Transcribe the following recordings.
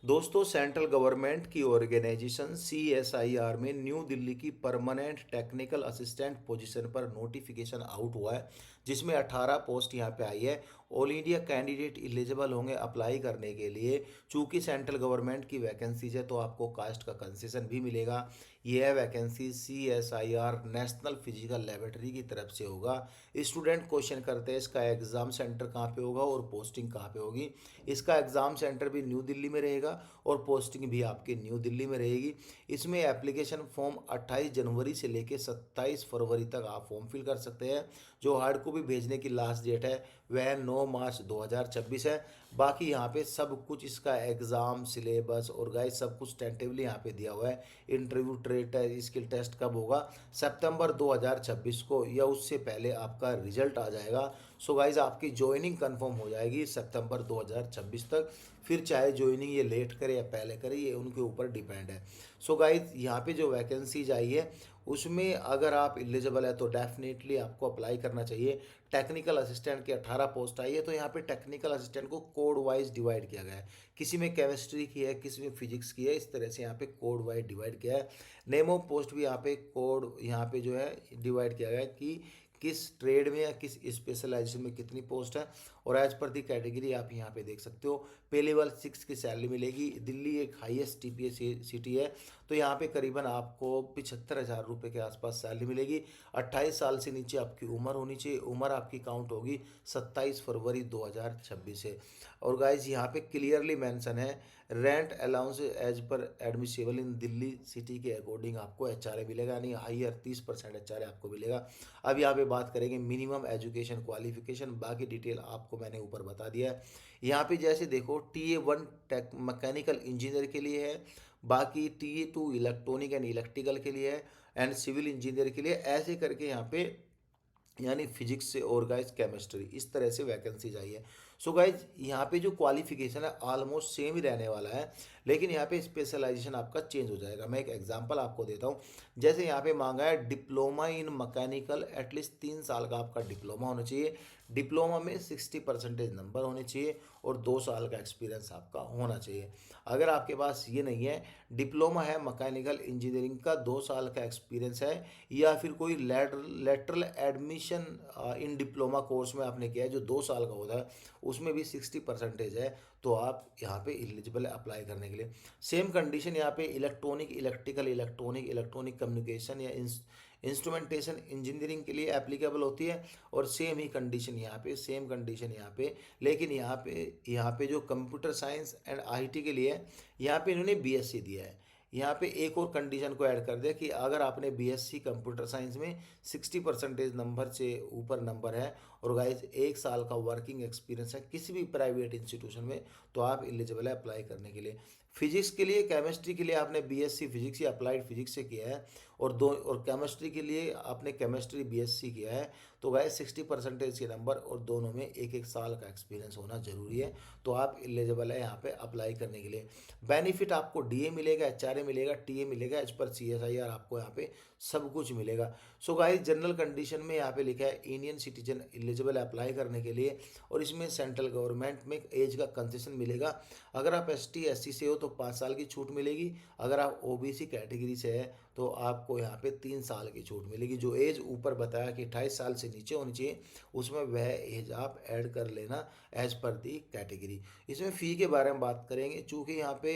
दोस्तों, central government की organisation CSIR में न्यू दिल्ली की परमानेंट टेक्निकल असिस्टेंट पोजीशन पर नोटिफिकेशन आउट हुआ है, जिसमें 18 पोस्ट यहाँ पे आई है। ऑल इंडिया कैंडिडेट एलिजिबल होंगे अप्लाई करने के लिए। चूंकि सेंट्रल गवर्नमेंट की वैकेंसीज है तो आपको कास्ट का कंसेशन भी मिलेगा। यह vacancy CSIR national physical laboratory की तरफ से होगा। स्टूडेंट क्वेश्चन करते हैं इसका एग्ज़ाम सेंटर कहाँ पे होगा और पोस्टिंग कहाँ पे होगी। इसका एग्ज़ाम सेंटर भी न्यू दिल्ली में रहेगा और पोस्टिंग भी आपकी न्यू दिल्ली में रहेगी। इसमें एप्लीकेशन फॉर्म 28 जनवरी से लेकर 27 फरवरी तक आप फॉर्म फिल कर सकते हैं। जो हार्ड कॉपी भेजने की लास्ट डेट है वह 9 मार्च 2026 है। बाकी यहाँ पे सब कुछ इसका एग्ज़ाम सिलेबस और गाइस सब कुछ टेंटेटिवली यहाँ पे दिया हुआ है। Interview trade test skill test कब होगा, सितंबर 2026 को या उससे पहले आपका रिजल्ट आ जाएगा। सो गाइज आपकी ज्वाइनिंग कंफर्म हो जाएगी सितंबर 2026 तक। फिर चाहे ज्वाइनिंग ये लेट करे या पहले करे, ये उनके ऊपर डिपेंड है। सो गाइज यहाँ पे जो वैकेंसीज आई है उसमें अगर आप एलिजिबल है तो डेफिनेटली आपको अप्लाई करना चाहिए। टेक्निकल असिस्टेंट की 18 पोस्ट आई है, तो यहाँ पे टेक्निकल असिस्टेंट को कोड वाइज डिवाइड किया गया है। किसी में केमिस्ट्री की है, किसी में फिजिक्स की है, इस तरह से यहाँ पे कोड वाइज डिवाइड किया है। नेम ऑफ पोस्ट भी यहाँ पे कोड यहाँ पे जो है डिवाइड किया गया है कि किस ट्रेड में या किस स्पेशलाइजेशन में कितनी पोस्ट है। और एज पर दी कैटेगरी आप यहाँ पे देख सकते हो। पे लेवल 6 की सैलरी मिलेगी। दिल्ली एक हाईएस्ट TPA सिटी है, तो यहाँ पे करीबन आपको 75,000 रुपये के आसपास सैलरी मिलेगी। 28 साल से नीचे आपकी उम्र होनी चाहिए। उम्र आपकी काउंट होगी 27 फरवरी 2026 से। और गाइज यहाँ पे क्लियरली मेंशन है rent allowance as per admissible in Delhi city के अकॉर्डिंग आपको HRA मिलेगा, यानी हाईयर 30% HRA आपको मिलेगा। अब यहाँ पे बात करेंगे मिनिमम एजुकेशन क्वालिफिकेशन, बाकी डिटेल आपको मैंने ऊपर बता दिया है। यहाँ पे जैसे देखो TA1 टेक मैकेनिकल इंजीनियर के लिए है, बाकी TA2 इलेक्ट्रॉनिक एंड इलेक्ट्रिकल के लिए है, एंड सिविल इंजीनियर के लिए, ऐसे करके यहाँ पे यानी फिजिक्स से और गाइज केमिस्ट्री, इस तरह से वैकेंसीज आई है। सो गाइज यहाँ पे जो क्वालिफिकेशन है ऑलमोस्ट सेम ही रहने वाला है, लेकिन यहाँ पे स्पेशलाइजेशन आपका चेंज हो जाएगा। मैं एक एग्जांपल आपको देता हूँ। जैसे यहाँ पे मांगा है डिप्लोमा इन मैकेनिकल, एटलीस्ट 3 साल का आपका डिप्लोमा होना चाहिए। डिप्लोमा में 60% नंबर होने चाहिए और 2 साल का एक्सपीरियंस आपका होना चाहिए। अगर आपके पास ये नहीं है, डिप्लोमा है मैकेनिकल इंजीनियरिंग का, 2 साल का एक्सपीरियंस है, या फिर कोई lateral admission in diploma course में आपने किया है जो 2 साल का होता है, उसमें भी 60% है, तो आप यहाँ पे एलिजिबल है अप्लाई करने के लिए। सेम कंडीशन यहाँ पे इलेक्ट्रॉनिक इलेक्ट्रिकल, इलेक्ट्रॉनिक कम्युनिकेशन या इंस्ट्रूमेंटेशन इंजीनियरिंग के लिए एप्लीकेबल होती है। और सेम ही कंडीशन यहाँ पे, सेम कंडीशन यहाँ पे, लेकिन यहाँ पे जो कंप्यूटर साइंस एंड IT के लिए यहाँ पे इन्होंने BSc दिया है। यहाँ पे एक और कंडीशन को ऐड कर दिया कि अगर आपने BSc कंप्यूटर साइंस में 60% नंबर से ऊपर नंबर है और गाइज 1 साल का वर्किंग एक्सपीरियंस है किसी भी प्राइवेट इंस्टीट्यूशन में, तो आप एलिजिबल है अप्लाई करने के लिए। फिजिक्स के लिए, केमिस्ट्री के लिए आपने BSc फिजिक्स या अप्लाइड फिजिक्स से किया है, और केमिस्ट्री के लिए आपने केमिस्ट्री BSc किया है, तो गाइज 60% के नंबर और दोनों में 1-1 साल का एक्सपीरियंस होना जरूरी है, तो आप एलिजिबल है यहाँ पे अप्लाई करने के लिए। बेनिफिट आपको DA मिलेगा, HRA मिलेगा, TA मिलेगा, एज पर CSIR आपको यहाँ पे सब कुछ मिलेगा। सो गाइस जनरल कंडीशन में यहाँ पे लिखा है इंडियन सिटीजन एलिजिबल अप्लाई करने के लिए, और इसमें सेंट्रल गवर्नमेंट में एज का कंसेशन मिलेगा। अगर आप ST SC से हो तो 5 साल की छूट मिलेगी। अगर आप OBC कैटेगरी से है तो आपको यहाँ पे 3 साल की छूट मिलेगी। जो एज ऊपर बताया कि 28 साल से नीचे होनी चाहिए, उसमें वह एज आप ऐड कर लेना एज पर दी कैटेगरी। इसमें फ़ी के बारे में बात करेंगे। चूँकि यहाँ पे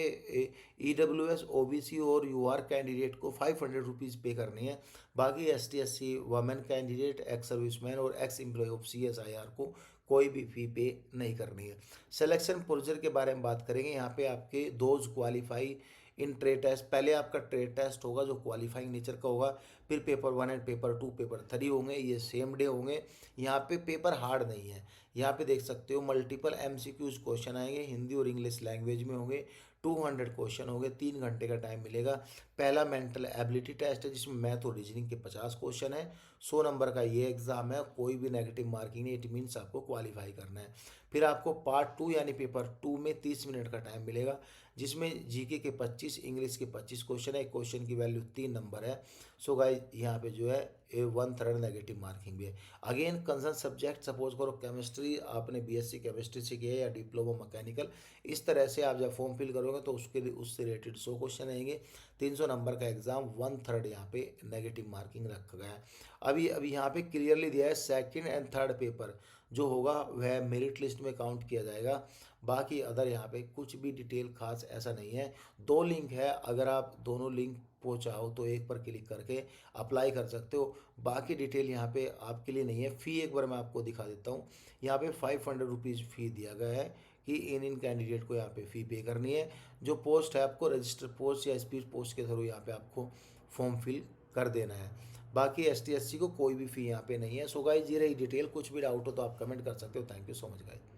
EWS OBC और UR कैंडिडेट को 500 रुपीज़ पे करनी है। बाकी ST SC women candidate, ex serviceman और एक्स एम्प्लॉय ऑफ CSIR को कोई भी फ़ी पे नहीं करनी है। सिलेक्शन प्रोसीजर के बारे में बात करेंगे। यहाँ पे आपके those qualify in trade test, पहले आपका ट्रेड टेस्ट होगा जो क्वालिफाइंग नेचर का होगा, फिर पेपर 1 एंड पेपर 2, पेपर 3 होंगे, ये सेम डे होंगे। यहाँ पे पेपर हार्ड नहीं है। यहाँ पे देख सकते हो मल्टीपल MCQs क्वेश्चन आएंगे, हिंदी और इंग्लिश लैंग्वेज में होंगे। 200 क्वेश्चन होंगे, 3 घंटे का टाइम मिलेगा। पहला मेंटल एबिलिटी टेस्ट है जिसमें मैथ और रीजनिंग के 50 क्वेश्चन है। 100 नंबर का ये एग्जाम है, कोई भी नेगेटिव मार्किंग नहीं, इट मीन्स आपको क्वालिफाई करना है। फिर आपको पार्ट 2 यानी पेपर 2 में 30 मिनट का टाइम मिलेगा, जिसमें GK के 25, इंग्लिश के 25 क्वेश्चन है। एक क्वेश्चन की वैल्यू 3 नंबर है। सो गाइस यहाँ पे जो है वन थर्ड नेगेटिव मार्किंग भी है। अगेन कंसर्न सब्जेक्ट, सपोज करो केमिस्ट्री आपने बीएससी केमिस्ट्री से किया है या डिप्लोमा मैकेनिकल, इस तरह से आप जब फॉर्म फिल करोगे तो उसके लिए उससे रिलेटेड 100 क्वेश्चन आएंगे। 300 नंबर का एग्जाम, वन थर्ड यहाँ पे नेगेटिव मार्किंग रखा गया है। अभी अभी यहाँ पे क्लियरली दिया है सेकंड एंड थर्ड पेपर जो होगा वह मेरिट लिस्ट में काउंट किया जाएगा। बाकी अदर यहाँ पे कुछ भी डिटेल खास ऐसा नहीं है। दो लिंक है, अगर आप दोनों लिंक को चाहो तो एक पर क्लिक करके अप्लाई कर सकते हो। बाकी डिटेल यहाँ पे आपके लिए नहीं है। फ़ी एक बार मैं आपको दिखा देता हूँ। यहाँ पे 500 रुपीज़ फ़ी दिया गया है कि इन कैंडिडेट को यहाँ पे फ़ी पे करनी है। जो पोस्ट है आपको रजिस्टर पोस्ट या स्पीड पोस्ट के थ्रू यहाँ पे आपको फॉर्म फिल कर देना है। बाकी ST SC को कोई भी फ़ी यहाँ पे नहीं है। सो गाइस ये रही डिटेल, कुछ भी डाउट हो तो आप कमेंट कर सकते हो। Thank you so much guys.